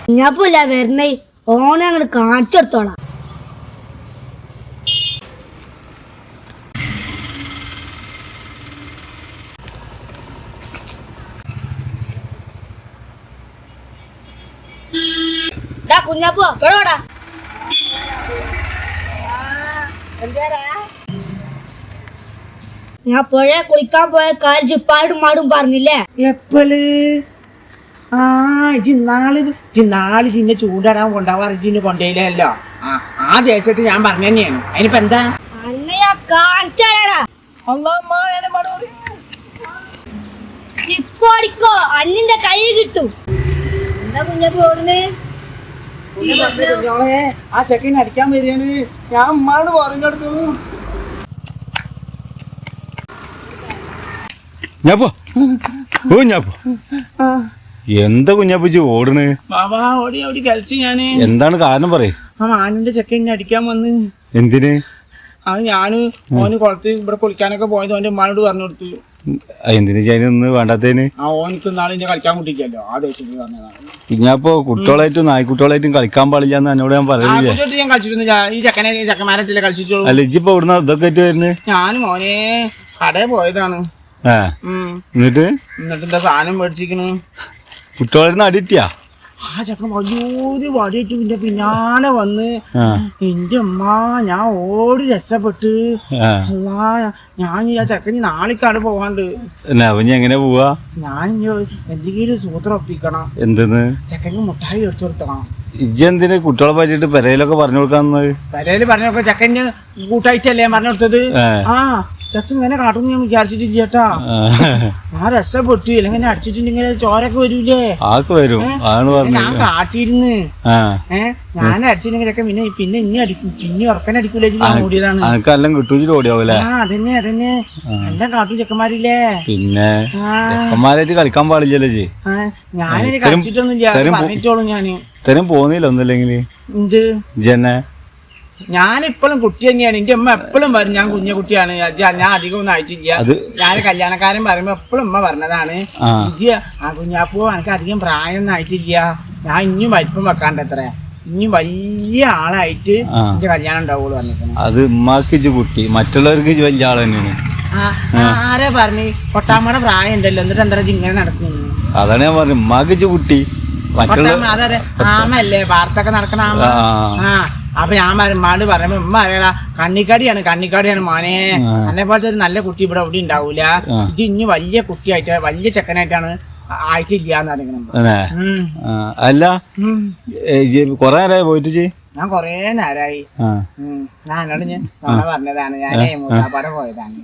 കുഞ്ഞാപ്പൂല്ല വരുന്നേ ഓനെ അങ്ങോട്ട് കാണിച്ചെടുത്തോളാം. കുഞ്ഞാപ്പൂ എപ്പോഴാടാ? ഞാൻ പുഴ കുളിക്കാൻ പോയ കാര്യം ജിപ്പാടും മാടും പറഞ്ഞില്ലേ? എപ്പള് നാള് ജിന്നെ ചൂടാറാൻ കൊണ്ടാവാറ് ജിന്ന് കൊണ്ടേയില്ലല്ലോ. ആ ദേശത്ത് ഞാൻ പറഞ്ഞു തന്നെയാണ്. അതിനിപ്പോ എന്താ അന്നയാ കാണിച്ചാടാ. ജിപ്പടിക്കോ അന്നിന്റെ കൈ കിട്ടും. എന്താ കുഞ്ഞാപ്പൂ ഓടുന്നേ? ആ ചെക്കൻ അടിക്കാൻ വരികയാണ്. ഞാൻ ഉമ്മാട് പറഞ്ഞെടുത്തു. എന്താ കുഞ്ഞാപ്പൂച്ചി ഓടണ്? ബാബാ ഓടി ഓടി കളിച്ചു ഞാന്. എന്താണ് കാരണം പറയ്. ആ മാനിന്റെ ചെക്കൻ അടിക്കാൻ വന്ന്. എന്തിന്? അത് ഞാന് ഓന് കുളത്ത് ഇവിടെ കുളിക്കാനൊക്കെ പോയത് ഓന്റെ ഉമ്മാനോട് പറഞ്ഞു കൊടുത്തു. എന്തിനു ചെയ്യുന്ന വേണ്ടാത്തതിന്? ആ ഓനിക്ക് നാളെ കളിക്കാൻ കുട്ടിക്കല്ലോ ആ ദേശത്ത് പറഞ്ഞതാണ്. കുഞ്ഞാപ്പോ കുട്ടികളായിട്ടും നായ്ക്കുട്ടികളായിട്ടും കളിക്കാൻ പാടില്ലാന്ന് എന്നോട് ഞാൻ പറയില്ലേ? ഞാൻ കളിച്ചിരുന്നില്ല. ഈ ചെക്കന്മാരല്ലേ കളിച്ചിട്ടുള്ളൂ. അല്ല ഇജ്ജിപ്പോ ഇവിടുന്ന് ഇതൊക്കെ ആയിട്ട് വരുന്നത്? ഞാനും മോനെ കടയിൽ പോയതാണ്. എന്നിട്ട് എന്താ സാധനം മേടിച്ചിരിക്കണ്? കുട്ടികളായിരുന്നു അടിറ്റിയാ? ആ ചെക്കൻ വലിയൊരു വടിയിട്ട് പിന്നെ പിന്നാലെ വന്ന് എന്റെ അമ്മ ഞാൻ ഓടി രസപ്പെട്ട്. ഞാൻ ആ ചെക്കൻ നാളേക്കാട് പോവാണ്ട്. എങ്ങനെ പോവാ? ഞാൻ എന്തെങ്കിലും സൂത്രം ഒപ്പിക്കണം. എന്തെന്ന്? ചെക്കന് മുട്ടായി എടുത്തു കൊടുക്കണം. ഇജ്ജെന്തിന് കുട്ടികളെ പറ്റിട്ട് പെരയിലൊക്കെ പറഞ്ഞു കൊടുക്കാന്നത്? പെരയില് പറഞ്ഞു കൊടുക്ക ചെക്കന് കൂട്ടായിട്ടല്ലേ പറഞ്ഞു കൊടുത്തത്. ആ ചെക്കൻ ഇങ്ങനെ കാട്ടുന്നു ഞാൻ വിചാരിച്ചിട്ടില്ല ചേട്ടാ. ആ രസപ്പെട്ടു. അല്ലെങ്കിൽ അടിച്ചിട്ടുണ്ടെങ്കിൽ ചോരൊക്കെ വരൂലേ? വരും. ഞാൻ കാട്ടിയിരുന്നു. ഞാൻ അടിച്ചിട്ടുണ്ടെങ്കിൽ ചെക്കൻ പിന്നെ ഇനി അടിക്കും. പിന്നെ ഉറക്കനെ അടിക്കൂലേ ഓടിയതാണ്. കിട്ടൂല. ആ അതന്നെ എല്ലാം കാട്ടു ചെക്കന്മാരില്ലേ. പിന്നെ ചെക്കന്മാരായിട്ട് കളിക്കാൻ പാടില്ലല്ലോ ജി. ഞാനൊരു കളിച്ചിട്ടൊന്നുമില്ല പറഞ്ഞിട്ടോളൂ. ഞാന് ഇത്തരം പോന്നില്ല ഒന്നില്ലെങ്കിൽ എന്ത് ജന്നെ ഞാനിപ്പോഴും കുട്ടി തന്നെയാണ്. എന്റെ അമ്മ എപ്പോഴും പറയും ഞാൻ കുഞ്ഞു കുട്ടിയാണ്. ഞാൻ അധികം ഒന്നും ആയിട്ടില്ല. ഞാൻ കല്യാണക്കാരൻ പറയുമ്പോ എപ്പോഴും അമ്മ പറഞ്ഞതാണ് ഇജ്ജ് ആ കുഞ്ഞാപ്പൂ എനിക്ക് അധികം പ്രായമൊന്നും ആയിട്ടില്ല. ഞാൻ ഇനിയും വലിപ്പം വെക്കാണ്ട് എത്ര ഇനി വലിയ ആളായിട്ട് എന്റെ കല്യാണം ഉണ്ടാവുള്ളൂ പറഞ്ഞിരിക്കണം. അത് ഉമ്മാക്ക് കുട്ടി മറ്റുള്ളവർക്ക് വലിയ ആൾ തന്നെയാണ്. ആരാ പറഞ്ഞു പൊട്ടാമ്മയുടെ പ്രായം ഉണ്ടല്ലോ എന്നിട്ട് എന്താ ഇങ്ങനെ നടക്കുന്നു? അതാണ് ഞാൻ പറഞ്ഞു ഉമ്മാക്ക് കുട്ടി അതെ ആമല്ലേ വാർത്തൊക്കെ നടക്കണ ആമ. അപ്പൊ ഞാൻ ഉമ്മാട് പറയുമ്പോ ഉമ്മ അറിയടാ കണ്ണിക്കാടിയാണ് മോനെ. എന്നെ പോലത്തെ ഒരു നല്ല കുട്ടി ഇവിടെ എവിടെ ഉണ്ടാവൂല. ഇത് ഇനി വലിയ കുട്ടിയായിട്ട് വലിയ ചെക്കനായിട്ടാണ് ആയിട്ടില്ലാന്ന് അറിയിക്കണം. അല്ല കൊറേ നേരമായി പോയിട്ട്? ഞാൻ കൊറേ നേരമായി. ഞാൻ എന്നോട് ഞാൻ പറഞ്ഞതാണ്. ഞാനേ മൂത്താപ്പാടെ പോയതാണ്.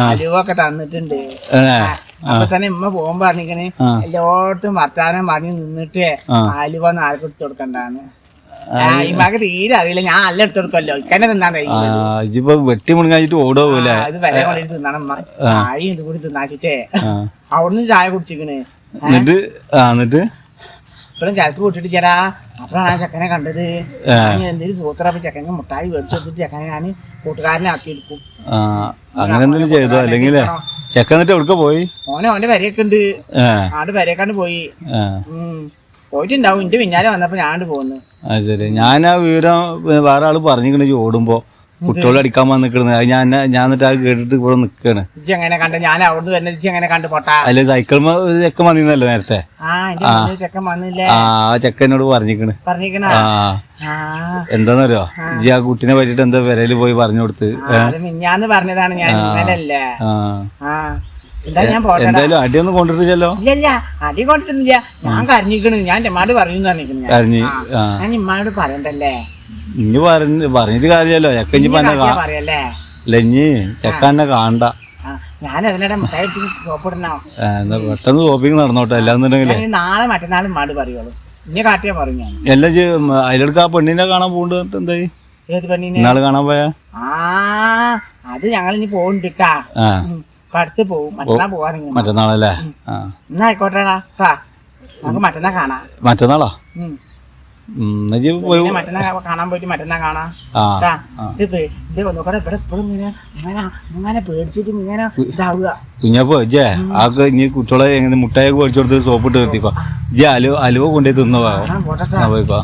അലുവൊക്കെ തന്നിട്ടുണ്ട്. അപ്പൊ തന്നെ ഉമ്മ പോകുമ്പോ പറഞ്ഞിക്കണ് എല്ലായിടത്തും വർത്താനം പറഞ്ഞ് നിന്നിട്ട് അലുവ ഒന്നും ആർക്കും എടുത്തു കൊടുക്കണ്ടാണ്. ഈ മക തീരെ അറിയില്ല. ഞാൻ നല്ല എടുത്തു കൊടുക്കല്ലോ. ഇക്കന്നെ തിന്നാൻ വെട്ടി മുണങ്ങാച്ചിട്ട് ഓടൂല. അത് വില കൊണ്ടിട്ട് തിന്നാണ് ഉമ്മ. ചായ ഇത് കൂടി തിന്നാച്ചിട്ടേ അവിടുന്ന് ചായ കുടിച്ചിക്കണ്. ഇപ്പഴും ചരക്ക് കൂട്ടിട്ട് ചേരാ. അപ്പഴാണ് ആ ചെക്കനെ കണ്ടത്. എന്തെങ്കിലും സൂത്രം ചെക്കനെ മുട്ടായി മേടിച്ചു കൊടുത്തിട്ട് ചെക്കനെ ഞാൻ കൂട്ടുകാരനെ ആക്കി എടുക്കും. അങ്ങനെ എന്തെങ്കിലും ചെയ്തോ? അല്ലെങ്കിൽ ചെക്കന്നിട്ട് എവിടെ പോയി? ഓന്റെ വരെയൊക്കെ ഉണ്ട്. ആട് വരെയൊക്കെ പോയി പോയിട്ടുണ്ടാവും. എന്റെ പിന്നാലെ വന്നപ്പോ ഞാണ്ട് പോകുന്നു. ശരി. ഞാൻ ആ വിവരം വേറെ ആള് പറഞ്ഞിക്കണ ഓടുമ്പോ കുട്ടികളെ അടിക്കാൻ വന്നിക്കണത്. ഞാൻ എന്നിട്ട് അത് കേട്ടിട്ട് ഇവിടെ നിക്കാണ്. എങ്ങനെ കണ്ട? ഞാൻ അവിടുന്ന് തന്നെ എങ്ങനെ കണ്ടു പൊട്ടാ? അല്ലെ സൈക്കിൾ ചെക്കൻ വന്നിരുന്നല്ലോ നേരത്തെ. ചെക്കൻ വന്നില്ലേ? ആ ചെക്കനോട് പറഞ്ഞിക്കണ്. എന്താന്നറിയോ ഈ ആ കുട്ടിനെ പറ്റിട്ട് എന്താ പെരയില് പോയി പറഞ്ഞു കൊടുത്ത്? മിഞ്ഞാന്ന് പറഞ്ഞതാണ് ഞാൻ. ഇന്നലല്ലേ? എന്തായാലും അടിയൊന്നും കൊണ്ടിട്ടില്ലല്ലോ? ഇല്ല അടി കൊണ്ടിട്ടില്ല. ഞാൻ കരഞ്ഞിക്കണ്. ഞാൻ എമ്മാട് പറയുന്നു പറഞ്ഞിരിക്കുന്നു. ഞാൻ ഇമ്മാട് പറയണ്ടല്ലേ? ഇനി പറഞ്ഞിട്ട് കാര്യല്ലോ. ചെക്കഞ്ഞി പറയല്ലേ? ഇനി ചെക്കന്നെ കാണണ്ട. ഞാൻ അതിനിടെ മുട്ടായി സോപ്പിടണോ? പെട്ടെന്ന് ഷോപ്പിംഗ് നടന്നോട്ടെ. അല്ലാന്നുണ്ടെങ്കിലേ നാളെ മറ്റന്നാളും ഇമ്മാട് പറയുള്ളൂ. ഇനി കാട്ടിയാ പറയും ഞാൻ. എല്ലാം അതിലെടുക്ക് ആ പെണ്ണിനെ കാണാൻ പോകണ്ട. എന്തായി? ഏത് പെണ്ണിനെ? ഇന്നാള് കാണാൻ പോയാ? അത് ഞങ്ങൾ ഇനി പോകണ്ടിട്ടാ. അടുത്ത് പോവും. മറ്റന്നാ പോവാണെങ്കിൽ മറ്റന്നാളല്ലേ? എന്നാ ആയിക്കോട്ടെടാ. നമുക്ക് മറ്റന്നാ കാണാം. മറ്റന്നാളാ? പിന്നെ മറ്റന്നാ കാണാൻ പോയിട്ട് മറ്റന്നാ കാണാം ട്ടാ. ഇത് നോക്കട്ടെ ഇവിടെ എപ്പോഴും ഇങ്ങനെ പേടിച്ചിട്ട് ഇങ്ങനെ ഇതാവുക. കുഞ്ഞപ്പോ ജേ ആക്ക് ഇനി കുട്ടികളെ എങ്ങനെ മുട്ടായൊക്കെ മേടിച്ചു കൊടുത്ത് സോപ്പിട്ട് നിർത്തിക്കോ ജെ അലുവ കൊണ്ടുപോയി തിന്നോ പോട്ടെ പോയിക്കോ.